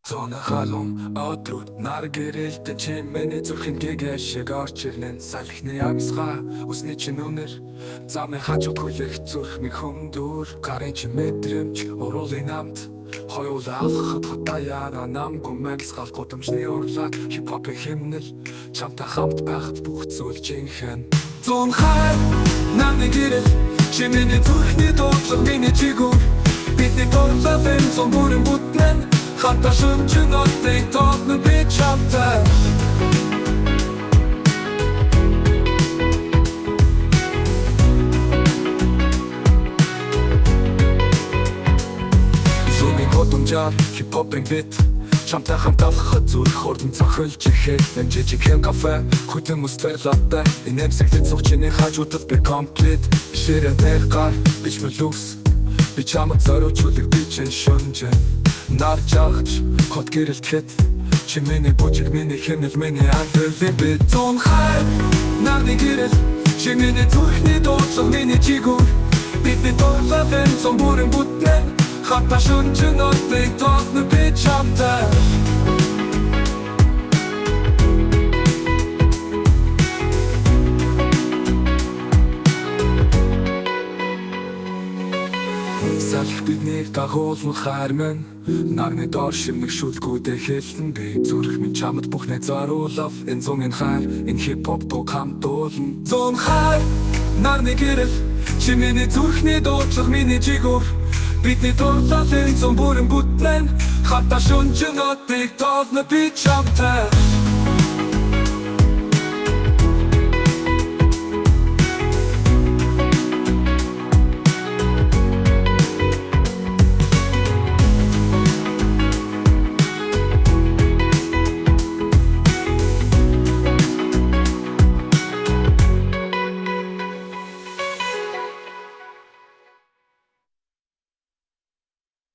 Зона халуун өдрүүд нар гэрэлтэн чи миний зүрхэн гэгээ шиг орч ирнэ салхины амсгаа усны чин үнэр замын хажууд хүлэх зүрх минь хүмдүр гарын чи мэдрэмж уруулын намт хоёулаа алхахад хатаяна нам гомэкс гал готомчны урлаг хипхоп химнэл чамтай хамт байхад бүх зүйл жинхэнэ зон хай намны гэрэл чи миний зүрхний дуудлага миний чигүүр бидний дуудлага зон бүрэн бүтнэн Хата шүмчэн оттыг тоотны би чамтай Зумын хотомжаар хипхопын бит Чамтай хамт алхахад зүрх хурдан цохилж ихэд Нэм жижигхэн кафе хүйтэн мөстэй латте Инэмсэглэн цухчины хажуудад би комплит Ширэн нэр гар бич мөлүс Би чамд зориулчулэг би чин шүнжэн Нар жагч, хот гэрэлтгэд Чи миний бүжиг, миний хэмнэл, миний андэрлийн би Зон хай, нарны гэрэл Чи миний зүрхний дуудлага, миний чигүүр Бидний дуудлага энэ зон бүрэн бүтнэн Хата шүнжэн оттыг тоотны би чамтай Салх биднийг дагуулсан хайр минь Нарны доор шимнэг шүлгүүдээ хэлэн би Зүрх минь чамд бүхнээ зориулав Энэ зуны хайр, энэ хипхоп дуу хамтуулна Зон хайр, нарны гэрэл Чи миний зүрхний дуудлага, миний жигүүр Бидний дуудлага энэ зун бүрэн бүтнэн Хата шүнжэн оттыг тоолно би чамтай